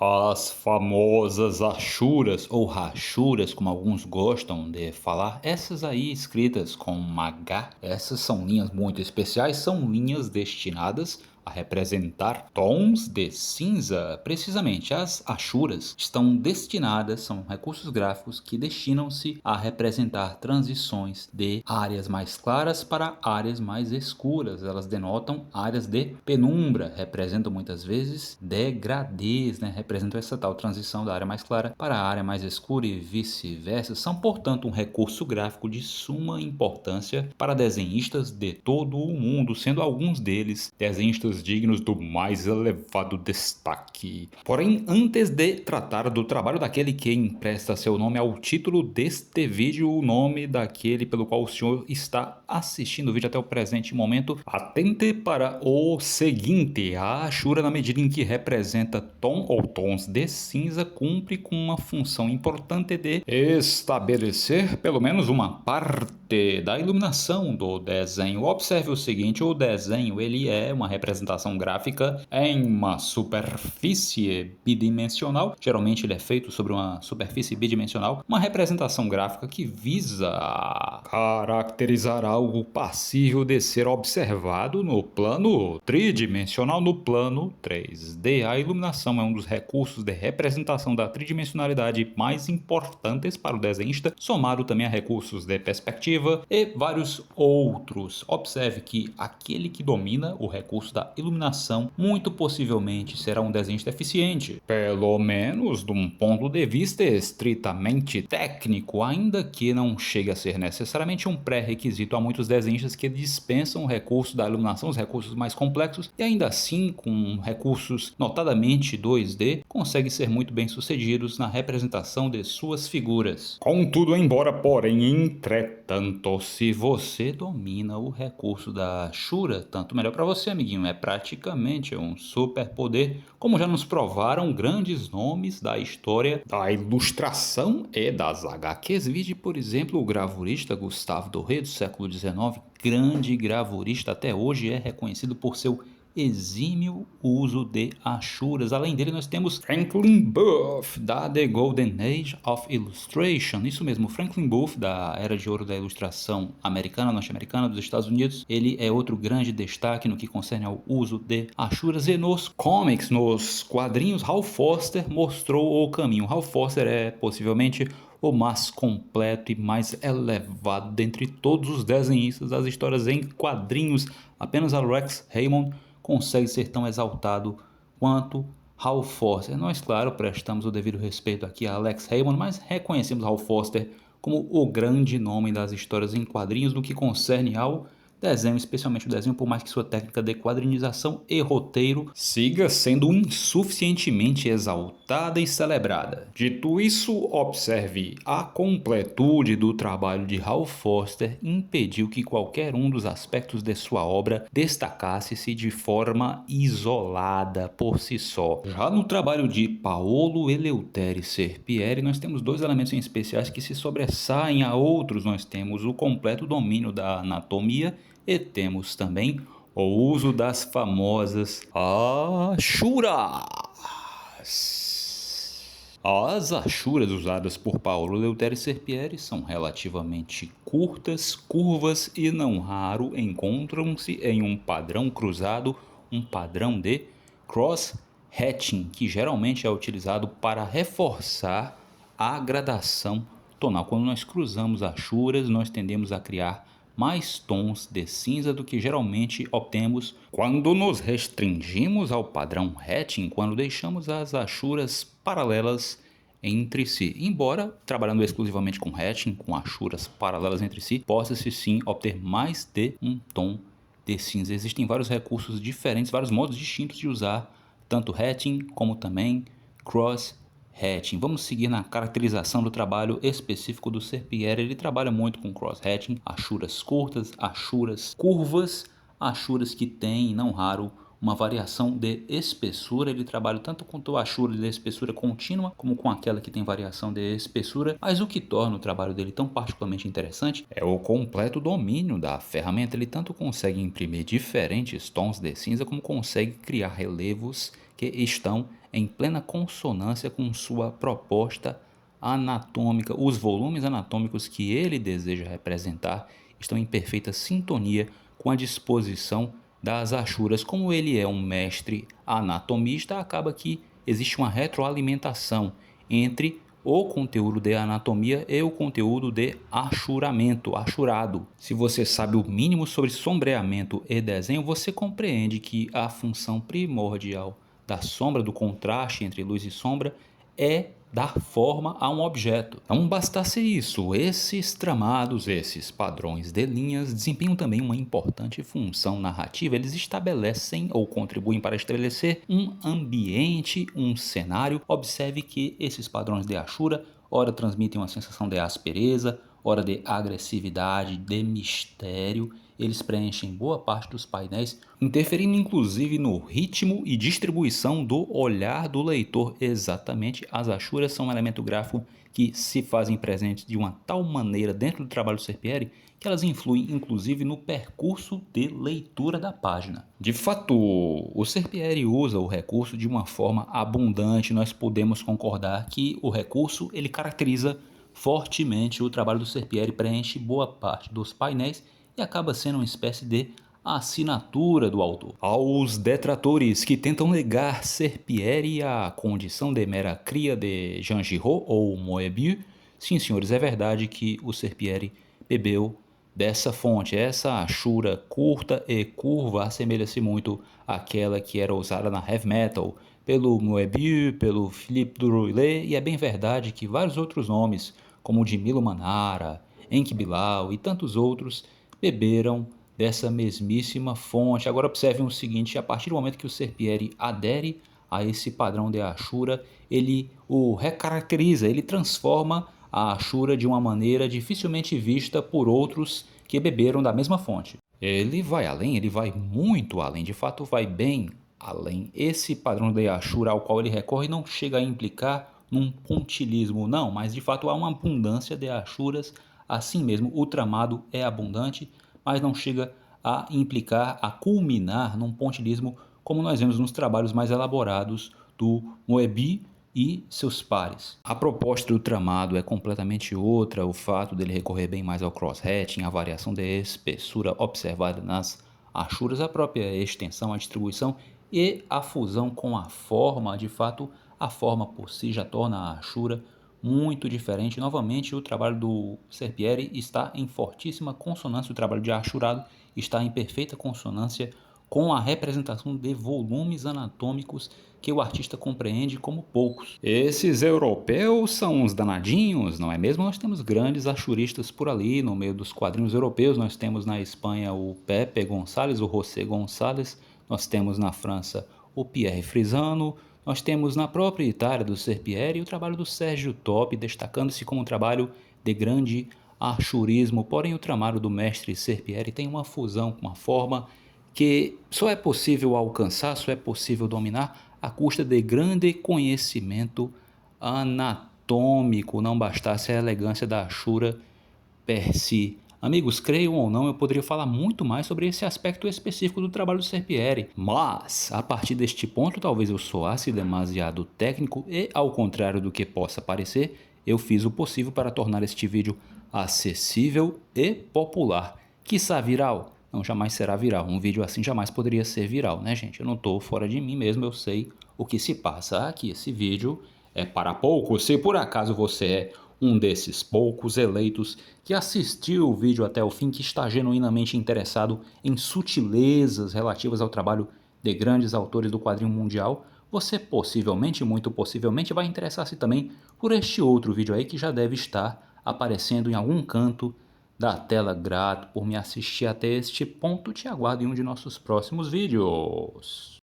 As famosas achuras ou rachuras, como alguns gostam de falar, essas aí escritas com um H, essas são linhas muito especiais, são linhas destinadas a representar tons de cinza. Precisamente, as achuras estão destinadas, são recursos gráficos que destinam-se a representar transições de áreas mais claras para áreas mais escuras. Elas denotam áreas de penumbra, representam muitas vezes degradês, né? Representam essa tal transição da área mais clara para a área mais escura e vice-versa. São, portanto, um recurso gráfico de suma importância para desenhistas de todo o mundo, sendo alguns deles desenhistas dignos do mais elevado destaque. Porém, antes de tratar do trabalho daquele que empresta seu nome ao título deste vídeo, o nome daquele pelo qual o senhor está assistindo o vídeo até o presente momento, atente para o seguinte: a Ashura, na medida em que representa tom ou tons de cinza, cumpre com uma função importante de estabelecer pelo menos uma parte da iluminação do desenho. Observe o seguinte: o desenho ele é uma representação gráfica em uma superfície bidimensional. Geralmente ele é feito sobre uma superfície bidimensional, uma representação gráfica que visa caracterizar algo passível de ser observado no plano tridimensional, no plano 3D. A iluminação é um dos recursos de representação da tridimensionalidade mais importantes para o desenhista, somado também a recursos de perspectiva e vários outros. Observe que aquele que domina o recurso da iluminação muito possivelmente será um desenhista eficiente, pelo menos de um ponto de vista estritamente técnico, ainda que não chegue a ser necessariamente um pré-requisito a muitos desenhistas que dispensam o recurso da iluminação, os recursos mais complexos, e ainda assim, com recursos notadamente 2D, conseguem ser muito bem sucedidos na representação de suas figuras. Contudo, embora, porém, entretanto, se você domina o recurso da Ashura, tanto melhor para você, amiguinho. É praticamente um superpoder, como já nos provaram grandes nomes da história da ilustração e das HQs. Vide, por exemplo, o gravurista Gustave Doré, do século XIX, grande gravurista, até hoje é reconhecido por seu exímio uso de achuras. Além dele, nós temos Franklin Booth, da The Golden Age of Illustration. Isso mesmo, Franklin Booth, da Era de Ouro da Ilustração americana, norte-americana, dos Estados Unidos. Ele é outro grande destaque no que concerne ao uso de achuras. E nos comics, nos quadrinhos, Hal Foster mostrou o caminho. Hal Foster é possivelmente o mais completo e mais elevado dentre todos os desenhistas das histórias em quadrinhos. Apenas Alex Raymond consegue ser tão exaltado quanto Hal Foster. Nós, claro, prestamos o devido respeito aqui a Alex Raymond, mas reconhecemos Hal Foster como o grande nome das histórias em quadrinhos no que concerne ao desenho, especialmente o desenho, por mais que sua técnica de quadrinização e roteiro siga sendo insuficientemente exaltada e celebrada. Dito isso, observe, a completude do trabalho de Hal Foster impediu que qualquer um dos aspectos de sua obra destacasse-se de forma isolada por si só. Já no trabalho de Paolo Eleutério Serpieri, nós temos dois elementos em especiais que se sobressaem a outros. Nós temos o completo domínio da anatomia e temos também o uso das famosas achuras. As achuras usadas por Paolo Eleutério Serpieri são relativamente curtas, curvas e não raro encontram-se em um padrão cruzado, um padrão de cross-hatching, que geralmente é utilizado para reforçar a gradação tonal. Quando nós cruzamos achuras, nós tendemos a criar mais tons de cinza do que geralmente obtemos quando nos restringimos ao padrão hatching, quando deixamos as achuras paralelas entre si. Embora trabalhando exclusivamente com hatching, com achuras paralelas entre si, possa-se sim obter mais de um tom de cinza. Existem vários recursos diferentes, vários modos distintos de usar tanto hatching como também cross hatching. Vamos seguir na caracterização do trabalho específico do Serpieri. Ele trabalha muito com cross-hatching, achuras curtas, achuras curvas, achuras que têm, não raro, uma variação de espessura. Ele trabalha tanto com a achura de espessura contínua como com aquela que tem variação de espessura, mas o que torna o trabalho dele tão particularmente interessante é o completo domínio da ferramenta. Ele tanto consegue imprimir diferentes tons de cinza como consegue criar relevos que estão em plena consonância com sua proposta anatômica. Os volumes anatômicos que ele deseja representar estão em perfeita sintonia com a disposição das achuras. Como ele é um mestre anatomista, acaba que existe uma retroalimentação entre o conteúdo de anatomia e o conteúdo de achuramento, achurado. Se você sabe o mínimo sobre sombreamento e desenho, você compreende que a função primordial da sombra, do contraste entre luz e sombra, é dar forma a um objeto. Não bastasse isso, esses tramados, esses padrões de linhas desempenham também uma importante função narrativa. Eles estabelecem ou contribuem para estabelecer um ambiente, um cenário. Observe que esses padrões de Ashura ora transmitem uma sensação de aspereza, ora de agressividade, de mistério. Eles preenchem boa parte dos painéis, interferindo inclusive no ritmo e distribuição do olhar do leitor. Exatamente, as achuras são um elemento gráfico que se fazem presentes de uma tal maneira dentro do trabalho do Serpieri que elas influem inclusive no percurso de leitura da página. De fato, o Serpieri usa o recurso de uma forma abundante. Nós podemos concordar que o recurso ele caracteriza fortemente o trabalho do Serpieri, preenche boa parte dos painéis e acaba sendo uma espécie de assinatura do autor. Aos detratores que tentam negar Serpieri a condição de mera cria de Jean Giraud ou Moebius, sim senhores, é verdade que o Serpieri bebeu dessa fonte. Essa achura curta e curva assemelha-se muito àquela que era usada na heavy metal pelo Moebius, pelo Philippe Durouillet, e é bem verdade que vários outros nomes, como o de Milo Manara, Enki Bilal e tantos outros, beberam dessa mesmíssima fonte. Agora observem o seguinte: a partir do momento que o Serpieri adere a esse padrão de Ashura, ele o recaracteriza, ele transforma a Ashura de uma maneira dificilmente vista por outros que beberam da mesma fonte. Ele vai além, ele vai muito além, de fato vai bem além. Esse padrão de Ashura ao qual ele recorre não chega a implicar num pontilismo, não, mas de fato há uma abundância de Ashuras. Assim mesmo, o tramado é abundante, mas não chega a implicar, a culminar num pontilismo como nós vemos nos trabalhos mais elaborados do Moebius e seus pares. A proposta do tramado é completamente outra. O fato dele recorrer bem mais ao cross-hatching, a variação de espessura observada nas achuras, a própria extensão, a distribuição e a fusão com a forma. De fato, a forma por si já torna a achura muito diferente. Novamente, o trabalho do Serpieri está em fortíssima consonância, o trabalho de achurado está em perfeita consonância com a representação de volumes anatômicos que o artista compreende como poucos. Esses europeus são uns danadinhos, não é mesmo? Nós temos grandes achuristas por ali, no meio dos quadrinhos europeus. Nós temos na Espanha o Pepe Gonçalves, o José Gonçalves, nós temos na França o Pierre Frisano, nós temos na própria Itália do Serpieri o trabalho do Sérgio Top, destacando-se como um trabalho de grande achurismo. Porém, o trabalho do mestre Serpieri tem uma fusão com uma forma que só é possível alcançar, só é possível dominar à custa de grande conhecimento anatômico. Não bastasse a elegância da achura per si. Amigos, creiam ou não, eu poderia falar muito mais sobre esse aspecto específico do trabalho do Serpieri, mas a partir deste ponto talvez eu soasse demasiado técnico e, ao contrário do que possa parecer, eu fiz o possível para tornar este vídeo acessível e popular. Quiçá viral? Não, jamais será viral. Um vídeo assim jamais poderia ser viral, né, gente? Eu não estou fora de mim mesmo, eu sei o que se passa aqui. Esse vídeo é para poucos. Se por acaso você é um desses poucos eleitos que assistiu o vídeo até o fim, que está genuinamente interessado em sutilezas relativas ao trabalho de grandes autores do quadrinho mundial, você possivelmente, muito possivelmente, vai interessar-se também por este outro vídeo aí que já deve estar aparecendo em algum canto da tela. Grato por me assistir até este ponto. Te aguardo em um de nossos próximos vídeos.